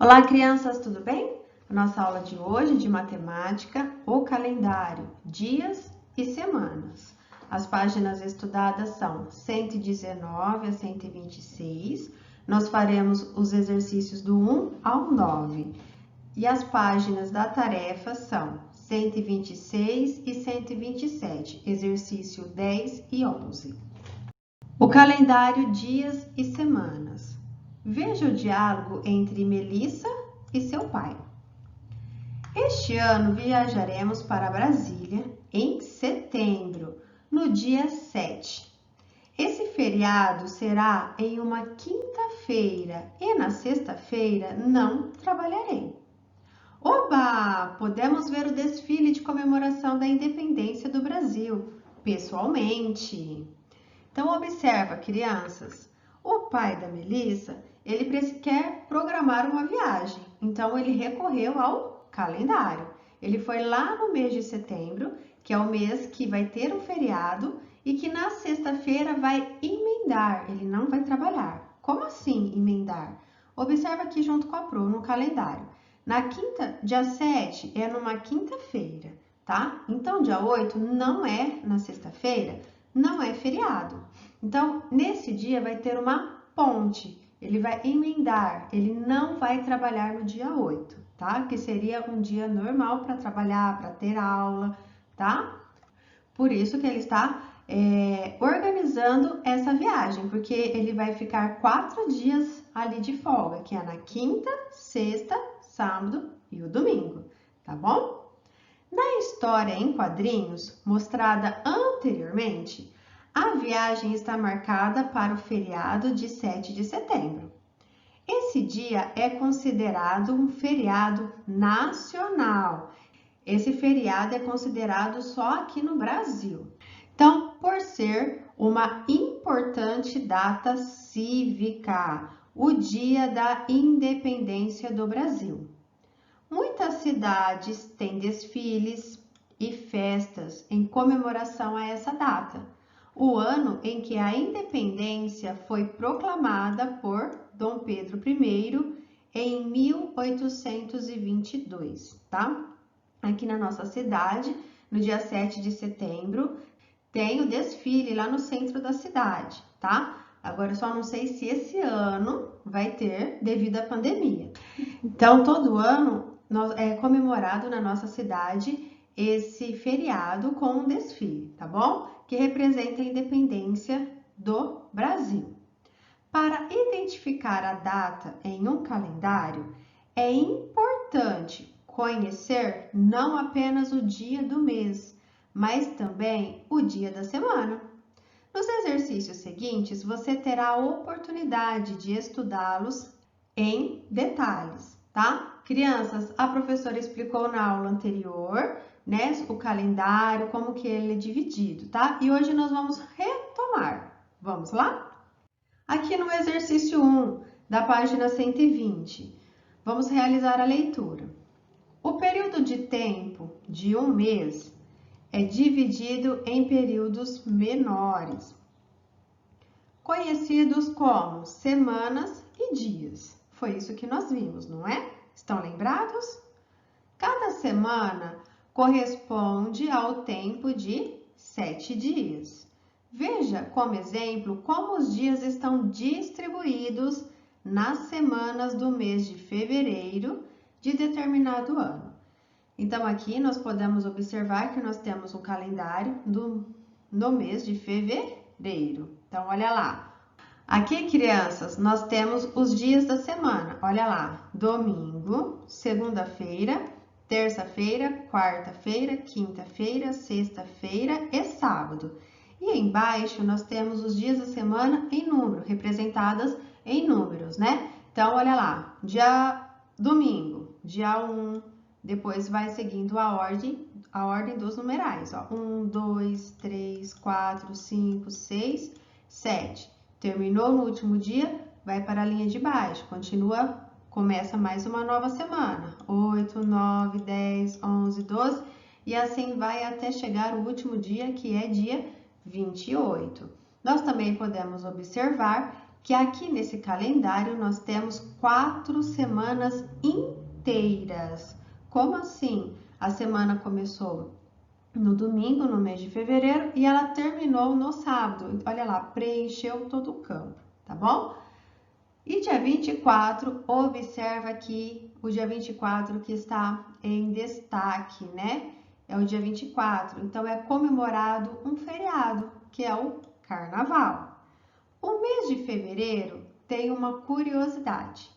Olá, crianças, tudo bem? A nossa aula de hoje de matemática, o calendário, dias e semanas. As páginas estudadas são 119 a 126. Nós faremos os exercícios do 1 ao 9. E as páginas da tarefa são 126 e 127, exercício 10 e 11. O calendário, dias e semanas. Veja o diálogo entre Melissa e seu pai. Este ano viajaremos para Brasília em setembro, no dia 7. Esse feriado será em uma quinta-feira e na sexta-feira não trabalharei. Oba! Podemos ver o desfile de comemoração da independência do Brasil, pessoalmente. Então, observa, crianças. O pai da Melissa, ele quer programar uma viagem, então ele recorreu ao calendário. Ele foi lá no mês de setembro, que é o mês que vai ter um feriado e que na sexta-feira vai emendar, ele não vai trabalhar. Como assim emendar? Observa aqui junto com a Pro no calendário. Na quinta, dia 7 é numa quinta-feira, tá? Então, dia 8 não é na sexta-feira, não é feriado. Então, nesse dia vai ter uma ponte, ele vai emendar, ele não vai trabalhar no dia 8, tá? Que seria um dia normal para trabalhar, para ter aula, tá? Por isso que ele está organizando essa viagem, porque ele vai ficar 4 dias ali de folga, que é na quinta, sexta, sábado e o domingo, tá bom? Na história em quadrinhos, mostrada anteriormente, a viagem está marcada para o feriado de 7 de setembro. Esse dia é considerado um feriado nacional. Esse feriado é considerado só aqui no Brasil. Então, por ser uma importante data cívica, o Dia da Independência do Brasil. Muitas cidades têm desfiles e festas em comemoração a essa data, o ano em que a independência foi proclamada por Dom Pedro I em 1822, tá? Aqui na nossa cidade, no dia 7 de setembro, tem o desfile lá no centro da cidade, tá? Agora, eu só não sei se esse ano vai ter devido à pandemia. Então, todo ano é comemorado na nossa cidade esse feriado com um desfile, tá bom? Que representa a independência do Brasil. Para identificar a data em um calendário, é importante conhecer não apenas o dia do mês, mas também o dia da semana. Nos exercícios seguintes, você terá a oportunidade de estudá-los em detalhes, tá? Crianças, a professora explicou na aula anterior, né, o calendário, como que ele é dividido, tá? E hoje nós vamos retomar. Vamos lá? Aqui no exercício 1, da página 120, vamos realizar a leitura. O período de tempo de um mês é dividido em períodos menores, conhecidos como semanas e dias. Foi isso que nós vimos, não é? Estão lembrados? Cada semana corresponde ao tempo de 7 dias. Veja como exemplo como os dias estão distribuídos nas semanas do mês de fevereiro de determinado ano. Então, aqui nós podemos observar que nós temos um calendário no mês de fevereiro. Então, olha lá. Aqui, crianças, nós temos os dias da semana. Olha lá, domingo, segunda-feira, terça-feira, quarta-feira, quinta-feira, sexta-feira e sábado. E embaixo nós temos os dias da semana em número, representadas em números, né? Então, olha lá, domingo, dia 1, depois vai seguindo a ordem dos numerais, ó. 1, 2, 3, 4, 5, 6, 7. Terminou no último dia, vai para a linha de baixo, começa mais uma nova semana. 8, 9, 10, 11, 12 e assim vai até chegar o último dia, que é dia 28. Nós também podemos observar que aqui nesse calendário nós temos 4 semanas inteiras. Como assim? A semana começou no domingo, no mês de fevereiro, e ela terminou no sábado. Olha lá, preencheu todo o campo, tá bom? E dia 24, observa aqui o dia 24 que está em destaque, né? É o dia 24, então é comemorado um feriado, que é o Carnaval. O mês de fevereiro tem uma curiosidade.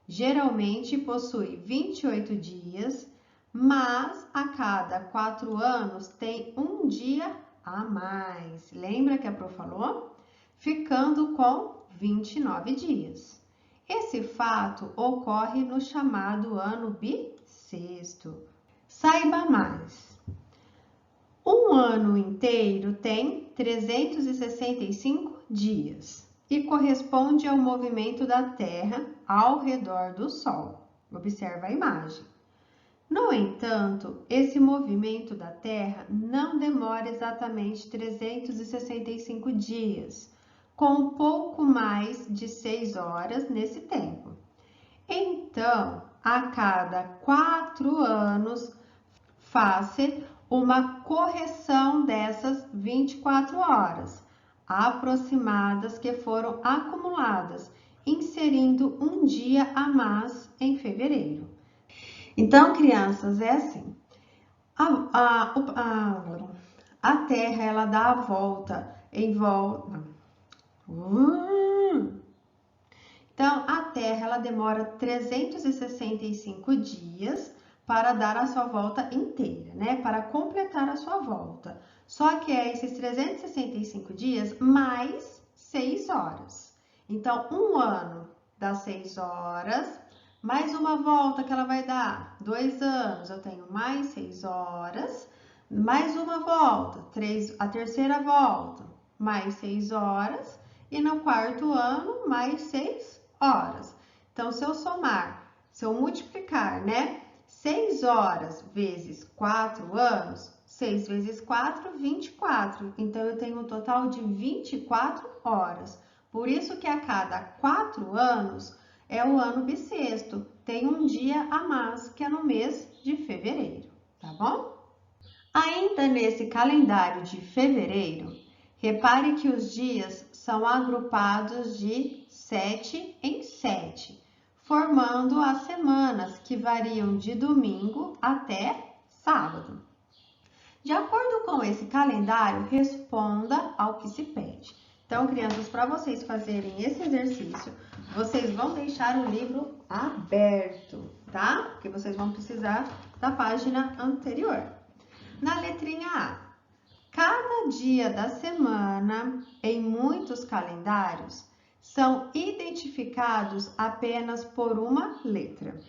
Geralmente possui 28 dias, mas a cada 4 anos tem um dia a mais. Lembra que a Pro falou? Ficando com 29 dias. Esse fato ocorre no chamado ano bissexto. Saiba mais. Um ano inteiro tem 365 dias e corresponde ao movimento da Terra ao redor do Sol. Observa a imagem. No entanto, esse movimento da Terra não demora exatamente 365 dias, com um pouco mais de 6 horas nesse tempo. Então, a cada 4 anos, faz-se uma correção dessas 24 horas aproximadas que foram acumuladas, inserindo um dia a mais em fevereiro. Então, crianças, é assim, a Terra, ela dá a volta em volta. Então, a Terra, ela demora 365 dias para dar a sua volta inteira, né? Para completar a sua volta. Só que é esses 365 dias mais 6 horas. Então, um ano dá 6 horas, mais uma volta que ela vai dar 2 anos, eu tenho mais 6 horas, mais uma volta, a terceira volta, mais 6 horas, e no quarto ano, mais 6 horas. Então, se eu somar, se eu multiplicar, né? 6 horas vezes 4 anos, 6 vezes 4, 24. Então, eu tenho um total de 24 horas. Por isso que a cada 4 anos é o ano bissexto. Tem um dia a mais, que é no mês de fevereiro, tá bom? Ainda nesse calendário de fevereiro, repare que os dias são agrupados de 7 em 7, formando as semanas que variam de domingo até sábado. De acordo com esse calendário, responda ao que se pede. Então, crianças, para vocês fazerem esse exercício, vocês vão deixar o livro aberto, tá? Porque vocês vão precisar da página anterior. Na letrinha A, cada dia da semana, em muitos calendários, são identificados apenas por uma letra.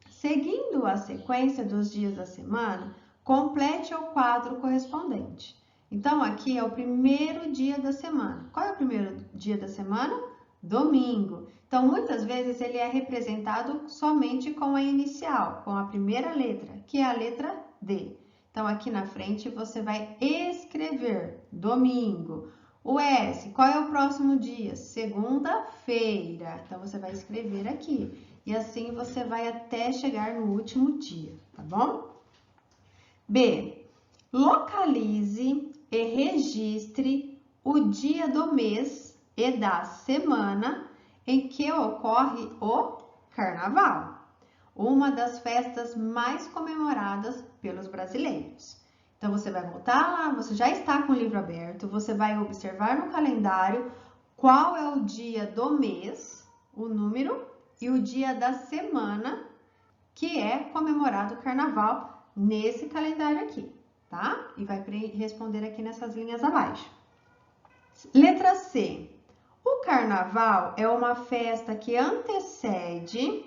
Seguindo a sequência dos dias da semana, complete o quadro correspondente. Então, aqui é o primeiro dia da semana. Qual é o primeiro dia da semana? Domingo. Então, muitas vezes ele é representado somente com a inicial, com a primeira letra, que é a letra D. Então, aqui na frente você vai escrever domingo. O S, qual é o próximo dia? Segunda-feira. Então, você vai escrever aqui. E assim você vai até chegar no último dia, tá bom? B, localize e registre o dia do mês e da semana em que ocorre o Carnaval, uma das festas mais comemoradas pelos brasileiros. Então, você vai voltar lá, você já está com o livro aberto, você vai observar no calendário qual é o dia do mês, o número, e o dia da semana que é comemorado o Carnaval nesse calendário aqui, tá? E vai responder aqui nessas linhas abaixo. Letra C. O Carnaval é uma festa que antecede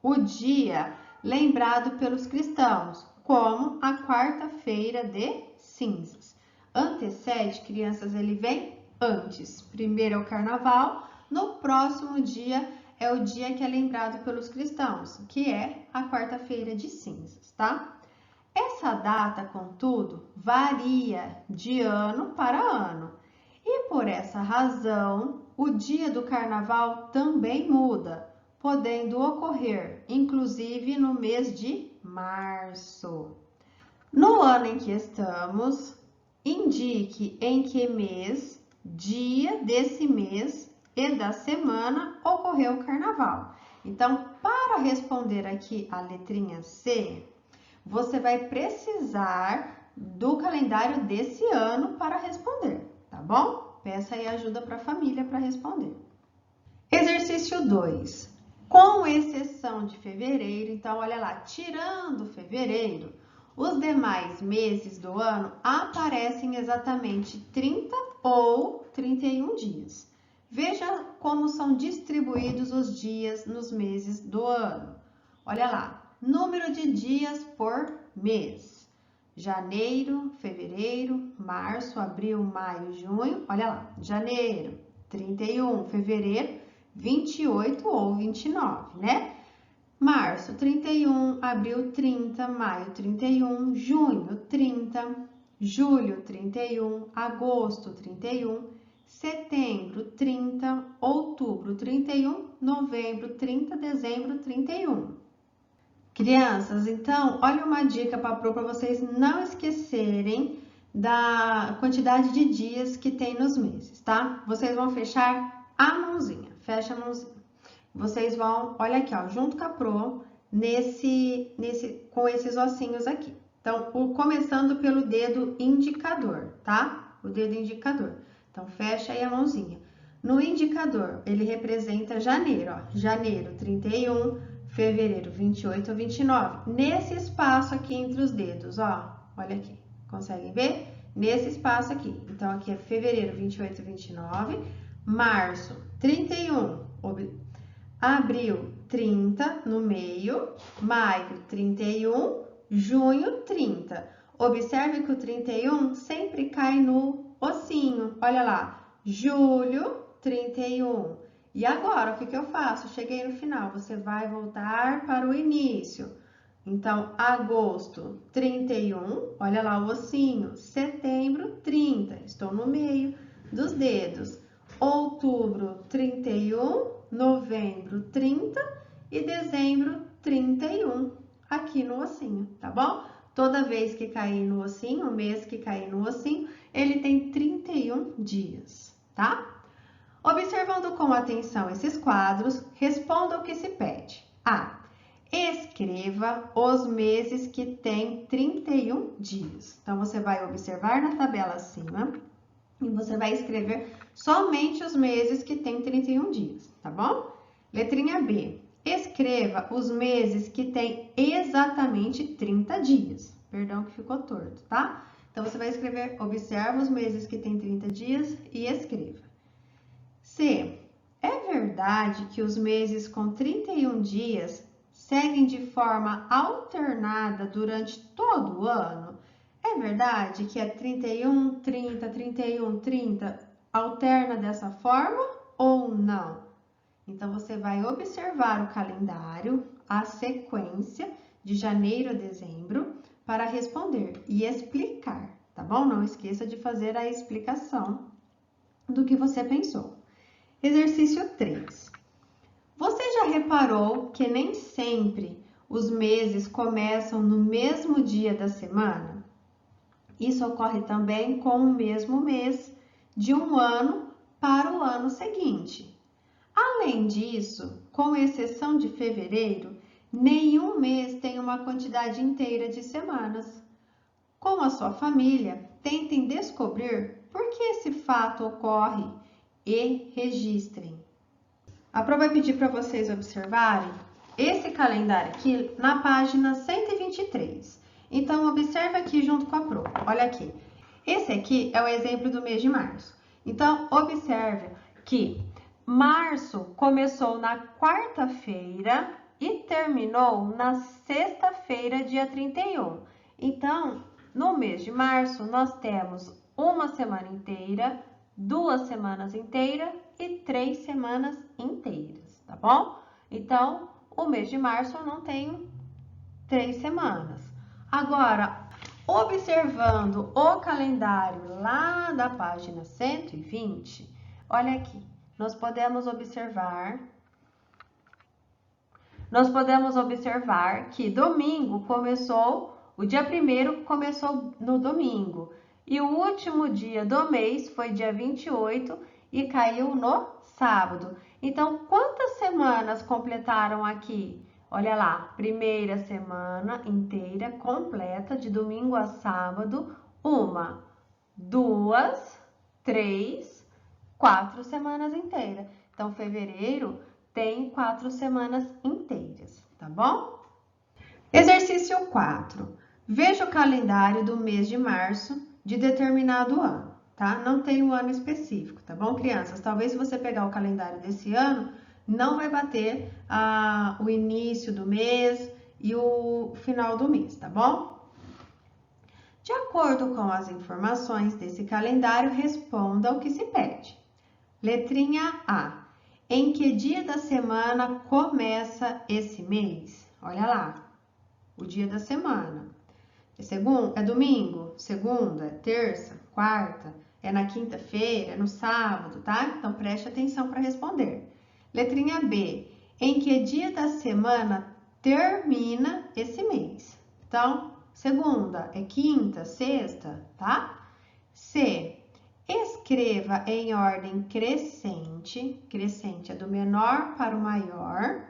o dia lembrado pelos cristãos, como a quarta-feira de cinzas. Antecede, crianças, ele vem antes. Primeiro é o Carnaval, no próximo dia é o dia que é lembrado pelos cristãos, que é a quarta-feira de cinzas, tá? Essa data, contudo, varia de ano para ano. E por essa razão, o dia do carnaval também muda, podendo ocorrer, inclusive, no mês de março. No ano em que estamos, indique em que mês, dia desse mês e da semana ocorreu o carnaval. Então, para responder aqui a letrinha C, você vai precisar do calendário desse ano para responder, tá bom? Peça aí ajuda para a família para responder. Exercício 2. Com exceção de fevereiro, então olha lá, tirando fevereiro, os demais meses do ano aparecem exatamente 30 ou 31 dias. Veja como são distribuídos os dias nos meses do ano. Olha lá, número de dias por mês. Janeiro, fevereiro, março, abril, maio, junho. Olha lá, janeiro, 31, fevereiro, 28 ou 29, né? Março, 31, abril, 30, maio, 31, junho, 30, julho, 31, agosto, 31, setembro, 30, outubro, 31, novembro, 30, dezembro, 31. Crianças, então, olha uma dica para vocês não esquecerem da quantidade de dias que tem nos meses, tá? Vocês vão fechar a mãozinha, fecha a mãozinha. Vocês vão, olha aqui, ó, junto com a Pro, com esses ossinhos aqui. Então, começando pelo dedo indicador, tá? O dedo indicador. Então, fecha aí a mãozinha. No indicador, ele representa janeiro, ó. Janeiro, 31, fevereiro, 28 ou 29. Nesse espaço aqui entre os dedos, ó. Olha aqui, conseguem ver? Nesse espaço aqui. Então, aqui é fevereiro, 28 ou 29. Março, 31. Abril, 30 no meio, maio, 31, junho, 30. Observe que o 31 sempre cai no ossinho. Olha lá, julho, 31. E agora, o que eu faço? Cheguei no final, você vai voltar para o início. Então, agosto, 31, olha lá o ossinho. Setembro, 30, estou no meio dos dedos. Outubro, 31. Novembro, 30 e dezembro, 31, aqui no ossinho, tá bom? Toda vez que cair no ossinho, o mês que cair no ossinho, ele tem 31 dias, tá? Observando com atenção esses quadros, responda o que se pede. A. Escreva os meses que têm 31 dias. Então, você vai observar na tabela acima e você vai escrever somente os meses que têm 31 dias, tá bom? Letrinha B. Escreva os meses que têm exatamente 30 dias. Perdão que ficou torto, tá? Então, você vai escrever, observa os meses que têm 30 dias e escreva. C. É verdade que os meses com 31 dias seguem de forma alternada durante todo o ano? É verdade que é 31, 30, 31, 30, alterna dessa forma ou não? Então, você vai observar o calendário, a sequência de janeiro a dezembro para responder e explicar, tá bom? Não esqueça de fazer a explicação do que você pensou. Exercício 3. Você já reparou que nem sempre os meses começam no mesmo dia da semana? Isso ocorre também com o mesmo mês de um ano para o ano seguinte. Além disso, com exceção de fevereiro, nenhum mês tem uma quantidade inteira de semanas. Com a sua família, tentem descobrir por que esse fato ocorre e registrem. A Pro vai pedir para vocês observarem esse calendário aqui na página 123. Então, observe aqui junto com a Pro. Olha aqui. Esse aqui é o exemplo do mês de março. Então, observe que março começou na quarta-feira e terminou na sexta-feira, dia 31. Então, no mês de março, nós temos uma semana inteira, 2 semanas inteiras e 3 semanas inteiras, tá bom? Então, o mês de março eu não tenho 3 semanas. Agora, observando o calendário lá da página 120, olha aqui, nós podemos observar que domingo começou, o dia 1º começou no domingo, e o último dia do mês foi dia 28 e caiu no sábado. Então, quantas semanas completaram aqui? Olha lá, primeira semana inteira completa, de domingo a sábado, 1, 2, 3, 4 semanas inteiras. Então, fevereiro tem 4 semanas inteiras, tá bom? Exercício 4. Veja o calendário do mês de março de determinado ano, tá? Não tem um ano específico, tá bom, crianças? Talvez se você pegar o calendário desse ano, não vai bater o início do mês e o final do mês, tá bom? De acordo com as informações desse calendário, responda o que se pede. Letrinha A. Em que dia da semana começa esse mês? Olha lá, o dia da semana. É domingo, segunda, terça, quarta, é na quinta-feira, é no sábado, tá? Então, preste atenção para responder. Letrinha B. Em que dia da semana termina esse mês? Então, segunda é quinta, sexta, tá? C. Escreva em ordem crescente é do menor para o maior,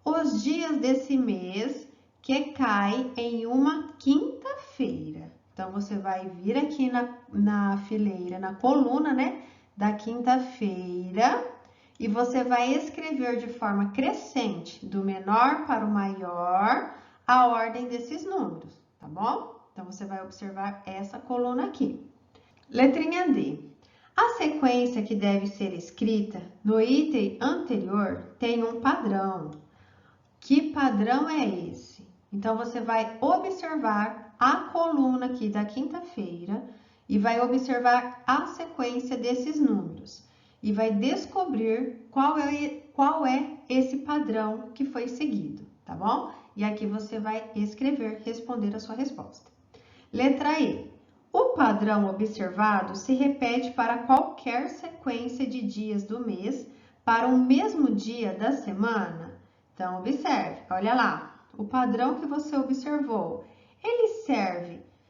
os dias desse mês que cai em uma quinta-feira. Então, você vai vir aqui na fileira, na coluna, né, da quinta-feira, e você vai escrever de forma crescente, do menor para o maior, a ordem desses números, tá bom? Então, você vai observar essa coluna aqui. Letrinha D. A sequência que deve ser escrita no item anterior tem um padrão. Que padrão é esse? Então, você vai observar a coluna aqui da quinta-feira e vai observar a sequência desses números e vai descobrir qual é esse padrão que foi seguido, tá bom? E aqui você vai escrever, responder a sua resposta. Letra E. O padrão observado se repete para qualquer sequência de dias do mês para o mesmo dia da semana? Então, observe, olha lá, o padrão que você observou,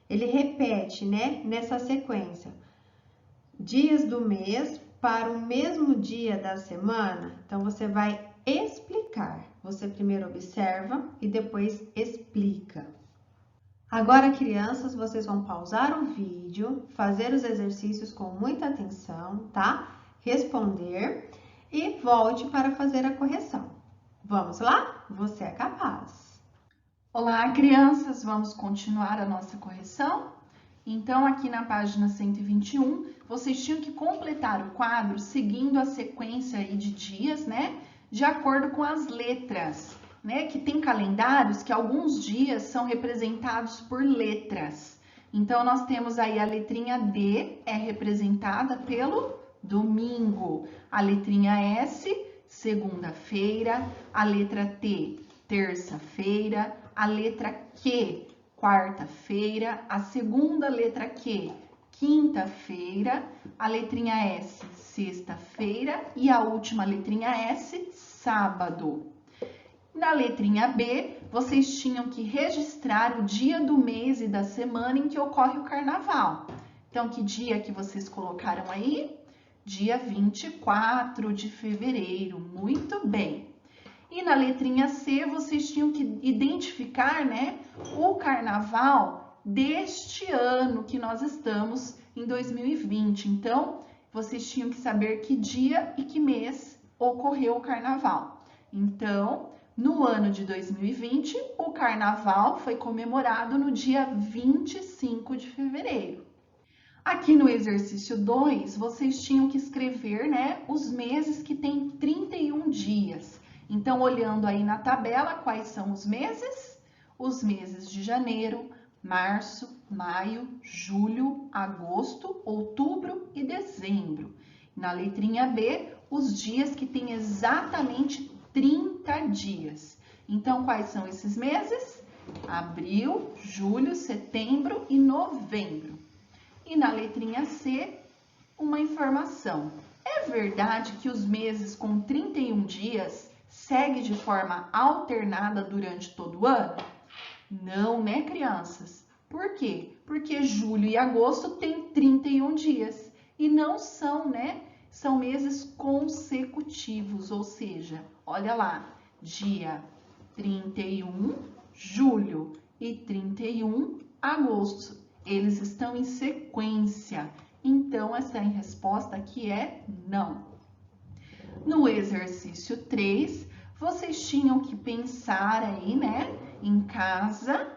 ele repete, né, nessa sequência, dias do mês para o mesmo dia da semana? Então, você vai explicar. Você primeiro observa e depois explica. Agora, crianças, vocês vão pausar o vídeo, fazer os exercícios com muita atenção, tá? Responder e volte para fazer a correção. Vamos lá? Você é capaz. Olá, crianças! Vamos continuar a nossa correção? Então, aqui na página 121, vocês tinham que completar o quadro seguindo a sequência aí de dias, né? De acordo com as letras, né? Que tem calendários que alguns dias são representados por letras. Então, nós temos aí a letrinha D, é representada pelo domingo. A letrinha S, segunda-feira. A letra T, terça-feira. A letra Q, quarta-feira. A segunda letra Q, quinta-feira. A letrinha S, sexta-feira. E a última letrinha S, sábado. Na letrinha B, vocês tinham que registrar o dia do mês e da semana em que ocorre o carnaval. Então, que dia que vocês colocaram aí? Dia 24 de fevereiro. Muito bem. E na letrinha C, vocês tinham que identificar, né, o carnaval deste ano que nós estamos em 2020. Então, vocês tinham que saber que dia e que mês ocorreu o carnaval. Então, no ano de 2020, o carnaval foi comemorado no dia 25 de fevereiro. Aqui no exercício 2, vocês tinham que escrever, né, os meses que têm 31 dias. Então, olhando aí na tabela, quais são os meses? Os meses de janeiro, março, maio, julho, agosto, outubro e dezembro. Na letrinha B, os dias que têm exatamente 30 dias. Então, quais são esses meses? Abril, julho, setembro e novembro. E na letrinha C, uma informação. É verdade que os meses com 31 dias seguem de forma alternada durante todo o ano? Não, né, crianças? Por quê? Porque julho e agosto têm 31 dias e não são, né? São meses consecutivos, ou seja, olha lá, dia 31 julho e 31 agosto. Eles estão em sequência. Então, essa resposta aqui é não. No exercício 3, vocês tinham que pensar aí, né, em casa.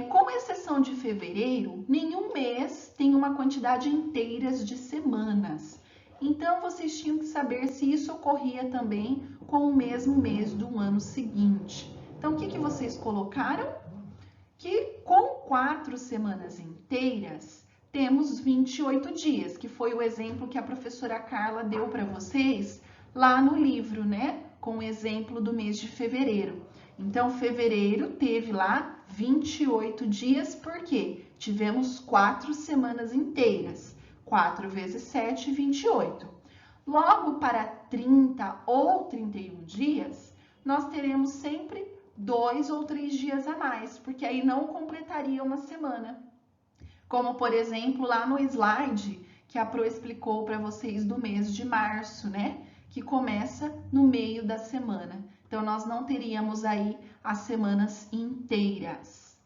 Com exceção de fevereiro, nenhum mês tem uma quantidade inteira de semanas. Então, vocês tinham que saber se isso ocorria também com o mesmo mês do ano seguinte. Então, o que vocês colocaram? Que com 4 semanas inteiras, temos 28 dias, que foi o exemplo que a professora Carla deu para vocês lá no livro, né? Com o exemplo do mês de fevereiro. Então, fevereiro teve lá 28 dias, porque tivemos 4 semanas inteiras. 4 vezes 7, 28. Logo, para 30 ou 31 dias, nós teremos sempre 2 ou 3 dias a mais, porque aí não completaria uma semana. Como, por exemplo, lá no slide que a Pro explicou para vocês do mês de março, né? Que começa no meio da semana. Então, nós não teríamos aí as semanas inteiras.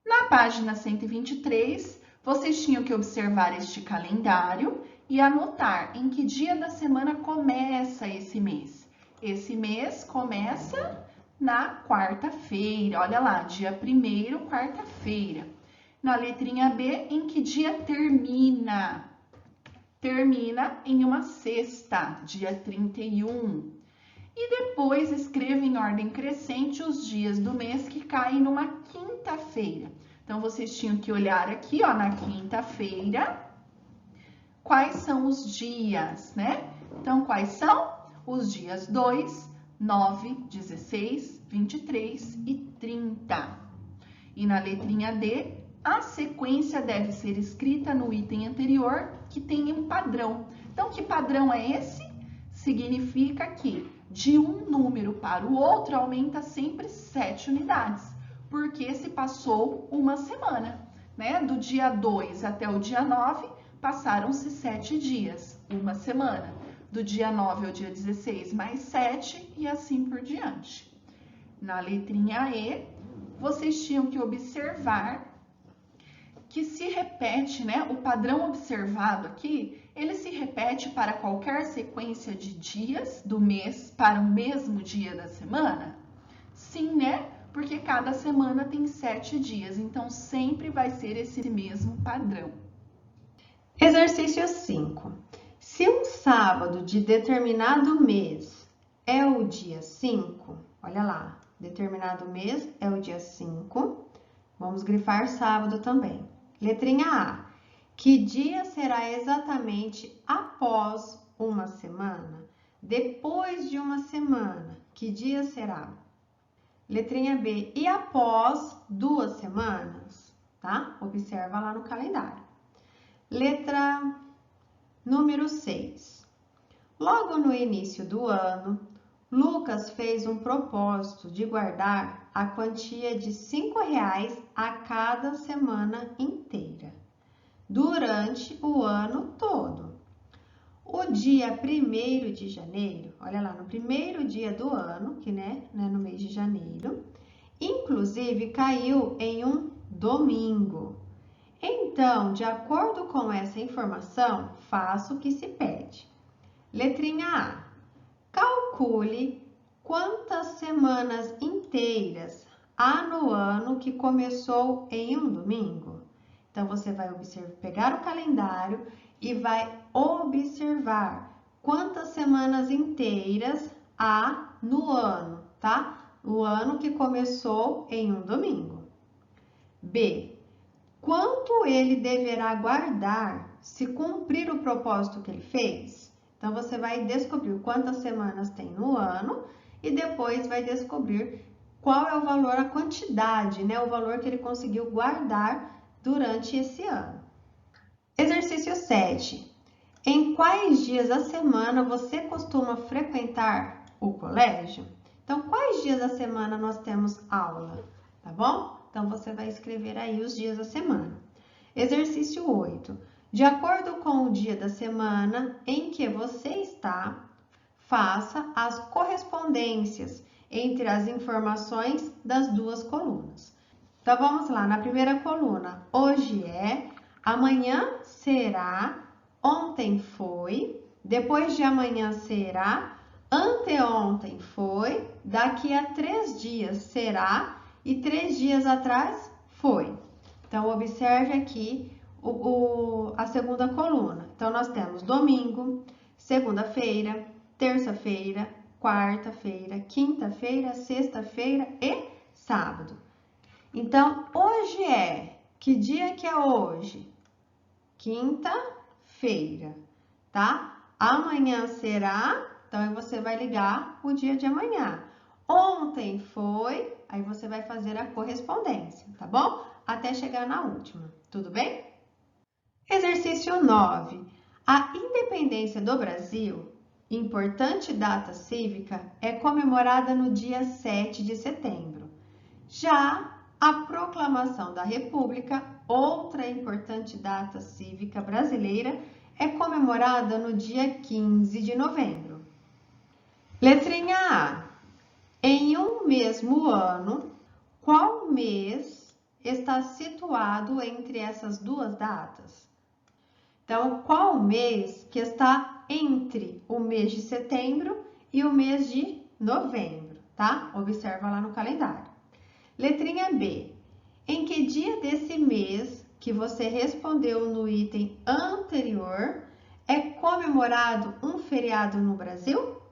Na página 123, vocês tinham que observar este calendário e anotar em que dia da semana começa esse mês. Esse mês começa na quarta-feira, olha lá, dia 1º, quarta-feira. Na letrinha B, em que dia termina? Termina em uma sexta, dia 31. E depois escreva em ordem crescente os dias do mês que caem numa quinta-feira. Então, vocês tinham que olhar aqui, ó, na quinta-feira, quais são os dias, né? Então, quais são? Os dias 2, 9, 16, 23 e 30. E na letrinha D, a sequência deve ser escrita no item anterior, que tem um padrão. Então, que padrão é esse? Significa que de um número para o outro aumenta sempre 7 unidades, porque se passou uma semana, né? Do dia 2 até o dia 9, passaram-se 7 dias, uma semana. Do dia 9 ao dia 16, mais 7 e assim por diante. Na letrinha E, vocês tinham que observar que se repete, né? O padrão observado aqui, ele se repete para qualquer sequência de dias do mês para o mesmo dia da semana? Sim, né? Porque cada semana tem 7 dias, então sempre vai ser esse mesmo padrão. Exercício 5. Se um sábado de determinado mês é o dia 5, olha lá, determinado mês é o dia 5, vamos grifar sábado também. Letrinha A. Que dia será exatamente após uma semana? Depois de uma semana, que dia será? Letrinha B. E após 2 semanas? Tá? Observa lá no calendário. Letra número 6. Logo no início do ano, Lucas fez um propósito de guardar a quantia de R$5 a cada semana inteira, durante o ano todo. O dia 1º de janeiro, olha lá, no primeiro dia do ano, que né, no mês de janeiro, inclusive caiu em um domingo. Então, de acordo com essa informação, faça o que se pede. Letrinha A. Calcule quantas semanas inteiras há no ano que começou em um domingo. Então, você vai pegar o calendário e vai observar quantas semanas inteiras há no ano, tá? O ano que começou em um domingo. B. Quanto ele deverá guardar se cumprir o propósito que ele fez? Então, você vai descobrir quantas semanas tem no ano e depois vai descobrir qual é o valor, a quantidade, né? O valor que ele conseguiu guardar durante esse ano. Exercício 7. Em quais dias da semana você costuma frequentar o colégio? Então, quais dias da semana nós temos aula, tá bom? Então, você vai escrever aí os dias da semana. Exercício 8. De acordo com o dia da semana em que você está, faça as correspondências entre as informações das duas colunas. Então, vamos lá. Na primeira coluna, hoje é, amanhã será, ontem foi, depois de amanhã será, anteontem foi, daqui a 3 dias será e 3 dias atrás foi. Então, observe aqui a segunda coluna. Então, nós temos domingo, segunda-feira, terça-feira, quarta-feira, quinta-feira, sexta-feira e sábado. Então, hoje é, que dia que é hoje? Quinta-feira, tá? Amanhã será, então aí você vai ligar o dia de amanhã. Ontem foi, aí você vai fazer a correspondência, tá bom? Até chegar na última, tudo bem? Exercício 9. A independência do Brasil, importante data cívica, é comemorada no dia 7 de setembro. Já a proclamação da República, outra importante data cívica brasileira, é comemorada no dia 15 de novembro. Letrinha A. Em um mesmo ano, qual mês está situado entre essas duas datas? Então, qual mês que está entre o mês de setembro e o mês de novembro, tá? Observa lá no calendário. Letrinha B. Em que dia desse mês que você respondeu no item anterior é comemorado um feriado no Brasil?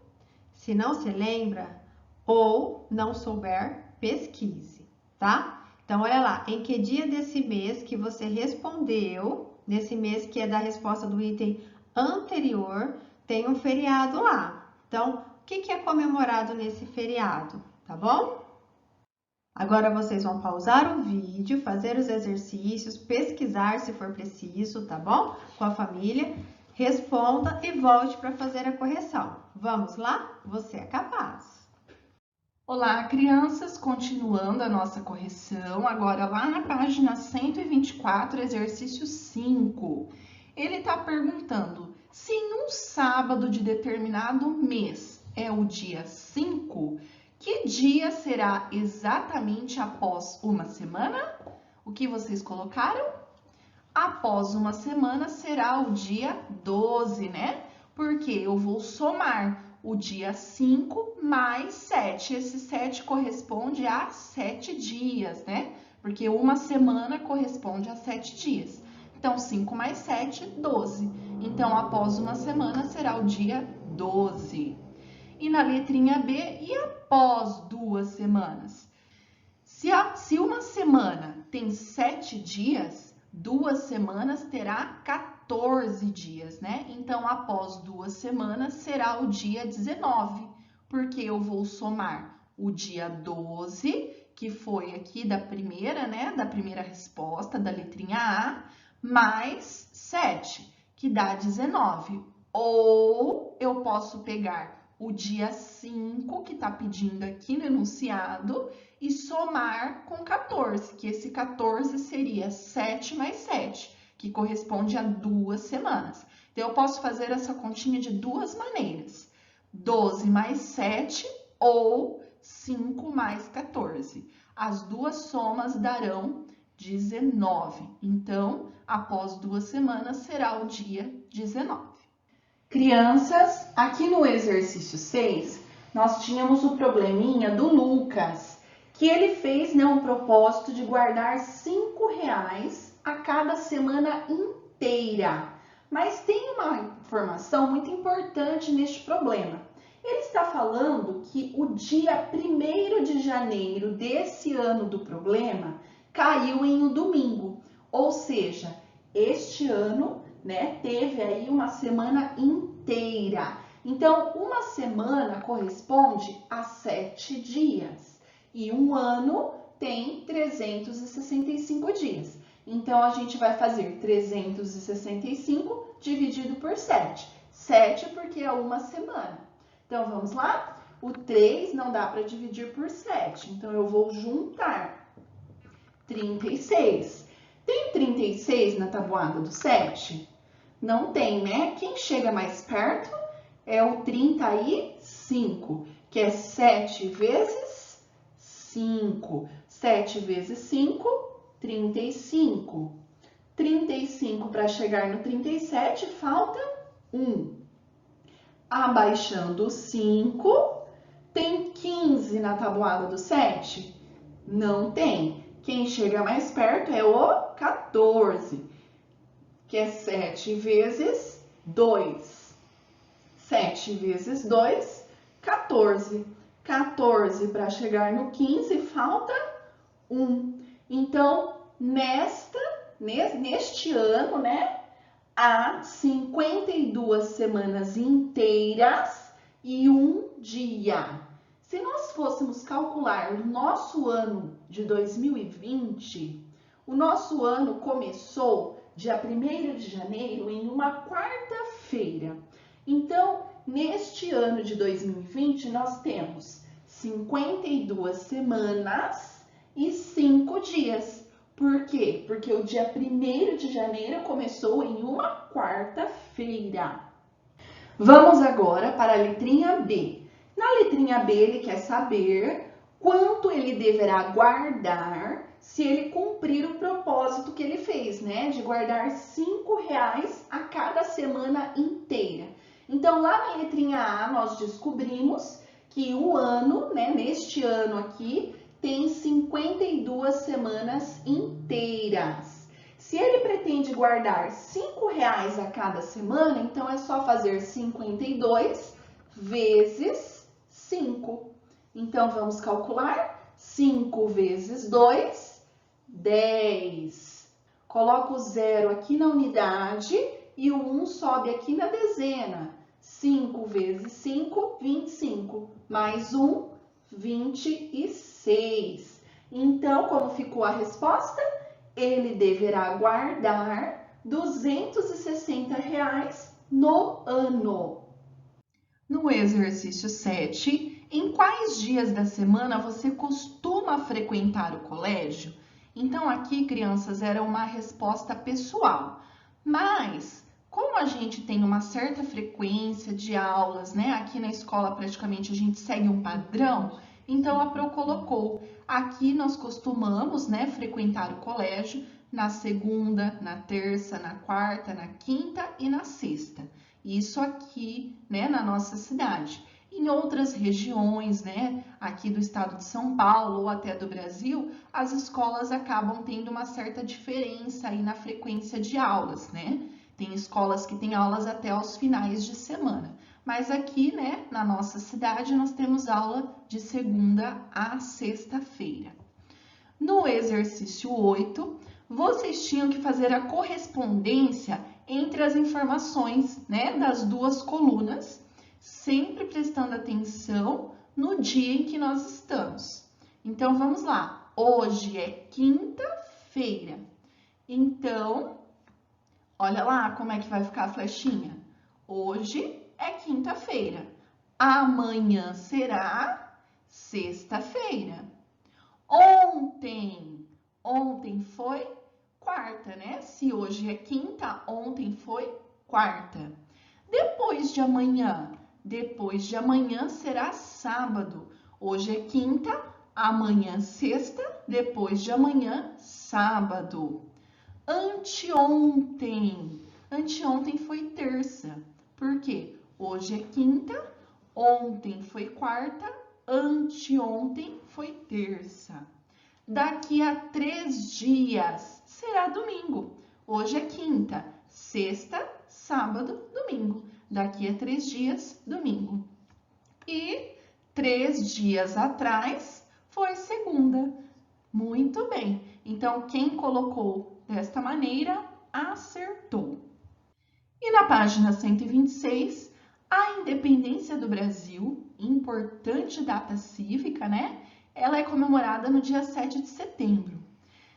Se não se lembra ou não souber, pesquise, tá? Então, olha lá, em que dia desse mês que você respondeu, nesse mês que é da resposta do item anterior, tem um feriado lá. Então, o que é comemorado nesse feriado, tá bom? Agora vocês vão pausar o vídeo, fazer os exercícios, pesquisar se for preciso, tá bom? Com a família, responda e volte para fazer a correção. Vamos lá? Você é capaz! Olá, crianças! Continuando a nossa correção, agora lá na página 124, exercício 5. Ele está perguntando se em um sábado de determinado mês é o dia 5, que dia será exatamente após uma semana? O que vocês colocaram? Após uma semana será o dia 12, né? Porque eu vou somar o dia 5 mais 7. Esse 7 corresponde a 7 dias, né? Porque uma semana corresponde a 7 dias. Então, 5 mais 7, 12. Então, após uma semana será o dia 12. E na letrinha B, e após 2 semanas? Se uma semana tem 7 dias, 2 semanas terá 14 dias, né? Então, após 2 semanas será o dia 19, porque eu vou somar o dia 12, que foi aqui da primeira, né? Da primeira resposta, da letrinha A, mais 7, que dá 19. Ou eu posso pegar o dia 5, que está pedindo aqui no enunciado, e somar com 14, que esse 14 seria 7 mais 7, que corresponde a 2 semanas. Então, eu posso fazer essa continha de duas maneiras: 12 mais 7 ou 5 mais 14. As duas somas darão 19. Então, após 2 semanas, será o dia 19. Crianças, aqui no exercício 6, nós tínhamos o probleminha do Lucas, que ele fez, né, um propósito de guardar R$5 a cada semana inteira. Mas tem uma informação muito importante neste problema. Ele está falando que o dia 1º de janeiro desse ano do problema caiu em um domingo. Ou seja, este ano, né, teve aí uma semana inteira. Então, uma semana corresponde a 7 dias e um ano tem 365 dias. Então, a gente vai fazer 365 dividido por 7. 7 porque é uma semana. Então, vamos lá? O 3 não dá para dividir por 7. Então, eu vou juntar 36. Tem 36 na tabuada do 7? Não tem, né? Quem chega mais perto é o 35, que é 7 vezes 5. 7 vezes 5, 35. 35 para chegar no 37, falta 1. Abaixando o 5, tem 15 na tabuada do 7? Não tem. Quem chega mais perto é o 14, que é 7 vezes 2. 7 vezes 2, 14. 14 para chegar no 15, falta 1. Então, neste ano, né, há 52 semanas inteiras e um dia. Se nós fôssemos calcular o nosso ano de 2020, o nosso ano começou dia 1º de janeiro em uma quarta-feira. Então, neste ano de 2020, nós temos 52 semanas e 5 dias. Por quê? Porque o dia 1º de janeiro começou em uma quarta-feira. Vamos agora para a letrinha B. Na letrinha B, ele quer saber quanto ele deverá guardar se ele cumprir o propósito que ele fez, né? De guardar R$5 a cada semana inteira. Então, lá na letrinha A, nós descobrimos que o ano, né, neste ano aqui, tem 52 semanas inteiras. Se ele pretende guardar R$5 a cada semana, então é só fazer 52 vezes 5. Então, vamos calcular. 5 vezes 2, 10. Coloca o 0 aqui na unidade e o 1 sobe aqui na dezena. 5 vezes 5, 25. Mais 1, 26. Então, como ficou a resposta? Ele deverá guardar R$260 no ano. No exercício 7, em quais dias da semana você costuma frequentar o colégio? Então, aqui, crianças, era uma resposta pessoal. Mas, como a gente tem uma certa frequência de aulas, né? Aqui na escola, praticamente, a gente segue um padrão. Então, a Pro colocou. Aqui nós costumamos, né, frequentar o colégio na segunda, na terça, na quarta, na quinta e na sexta. Isso aqui, né, na nossa cidade. Em outras regiões, né, aqui do estado de São Paulo ou até do Brasil, as escolas acabam tendo uma certa diferença aí na frequência de aulas, né? Tem escolas que têm aulas até aos finais de semana. Mas aqui, né, na nossa cidade, nós temos aula de segunda a sexta-feira. No exercício 8, vocês tinham que fazer a correspondência entre as informações, né, das duas colunas, sempre prestando atenção no dia em que nós estamos. Então, vamos lá. Hoje é quinta-feira. Então, olha lá como é que vai ficar a flechinha. Hoje é quinta-feira. Amanhã será sexta-feira. Ontem foi quarta, né? Se hoje é quinta, ontem foi quarta. Depois de amanhã será sábado. Hoje é quinta, amanhã sexta, depois de amanhã sábado. Anteontem foi terça. Por quê? Hoje é quinta, ontem foi quarta, anteontem foi terça. Daqui a 3 dias será domingo. Hoje é quinta, sexta, sábado, domingo. Daqui a 3 dias, domingo. E 3 dias atrás foi segunda. Muito bem. Então, quem colocou desta maneira, acertou. E na página 126, a independência do Brasil, importante data cívica, né? Ela é comemorada no dia 7 de setembro.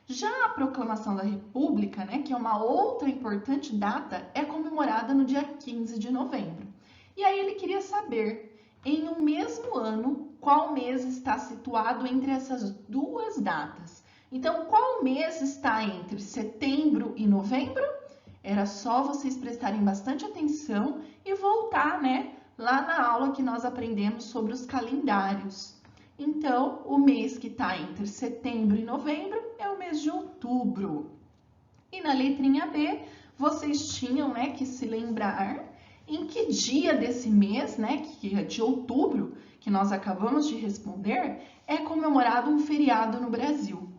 Já a Proclamação da República, né, que é uma outra importante data, é comemorada no dia 15 de novembro. E aí ele queria saber, em um mesmo ano, qual mês está situado entre essas duas datas. Então, qual mês está entre setembro e novembro? Era só vocês prestarem bastante atenção e voltar, né, lá na aula que nós aprendemos sobre os calendários. Então, o mês que está entre setembro e novembro é o mês de outubro. E na letrinha B, vocês tinham, né, que se lembrar em que dia desse mês, né, que é de outubro, que nós acabamos de responder, é comemorado um feriado no Brasil.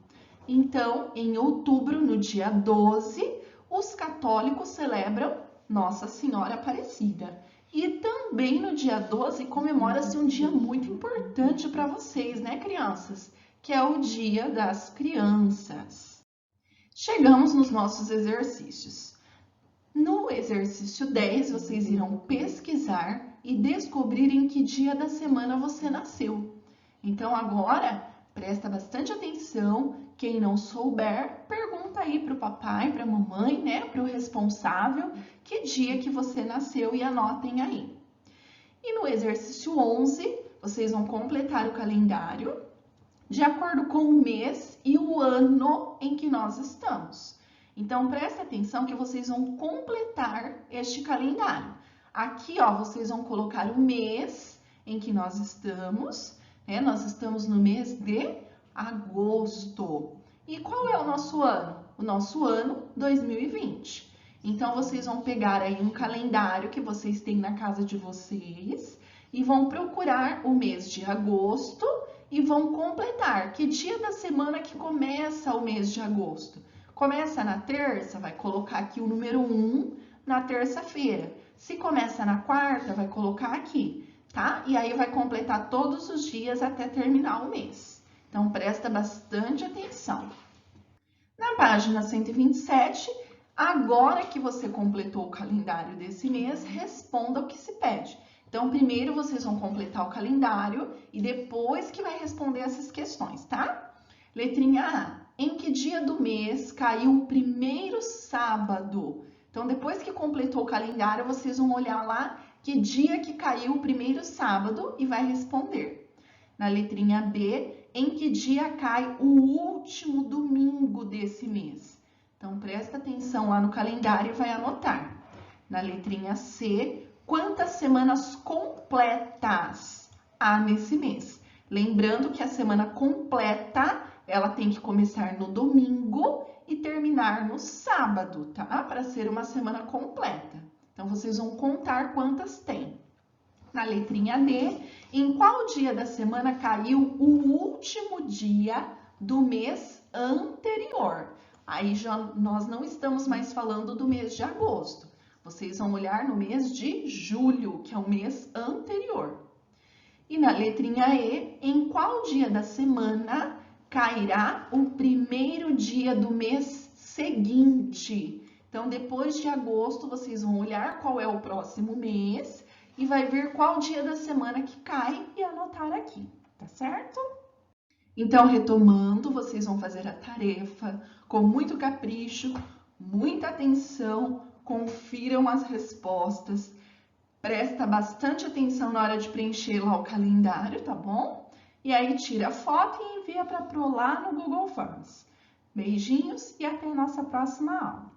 Então, em outubro, no dia 12, os católicos celebram Nossa Senhora Aparecida. E também no dia 12 comemora-se um dia muito importante para vocês, né, crianças? Que é o Dia das Crianças. Chegamos nos nossos exercícios. No exercício 10, vocês irão pesquisar e descobrir em que dia da semana você nasceu. Então, agora, presta bastante atenção. Quem não souber, pergunta aí para o papai, para a mamãe, né, para o responsável, que dia que você nasceu e anotem aí. E no exercício 11, vocês vão completar o calendário de acordo com o mês e o ano em que nós estamos. Então, presta atenção que vocês vão completar este calendário. Aqui, ó, vocês vão colocar o mês em que nós estamos, né? Nós estamos no mês de agosto. E qual é o nosso ano? O nosso ano 2020. Então, vocês vão pegar aí um calendário que vocês têm na casa de vocês e vão procurar o mês de agosto e vão completar. Que dia da semana que começa o mês de agosto? Começa na terça, vai colocar aqui o número 1 na terça-feira. Se começa na quarta, vai colocar aqui, tá? E aí vai completar todos os dias até terminar o mês. Então, presta bastante atenção. Na página 127, agora que você completou o calendário desse mês, responda o que se pede. Então, primeiro vocês vão completar o calendário e depois que vai responder essas questões, tá? Letrinha A. Em que dia do mês caiu o primeiro sábado? Então, depois que completou o calendário, vocês vão olhar lá que dia que caiu o primeiro sábado e vai responder. Na letrinha B, em que dia cai o último domingo desse mês? Então, presta atenção lá no calendário e vai anotar. Na letrinha C, quantas semanas completas há nesse mês? Lembrando que a semana completa, ela tem que começar no domingo e terminar no sábado, tá? Para ser uma semana completa. Então, vocês vão contar quantas tem. Na letrinha D, em qual dia da semana caiu o último dia do mês anterior? Aí já nós não estamos mais falando do mês de agosto. Vocês vão olhar no mês de julho, que é o mês anterior. E na letrinha E, em qual dia da semana cairá o primeiro dia do mês seguinte? Então, depois de agosto, vocês vão olhar qual é o próximo mês e vai ver qual dia da semana que cai e anotar aqui, tá certo? Então, retomando, vocês vão fazer a tarefa com muito capricho, muita atenção, confiram as respostas, presta bastante atenção na hora de preencher lá o calendário, tá bom? E aí tira a foto e envia para Pro lá no Google Forms. Beijinhos e até a nossa próxima aula.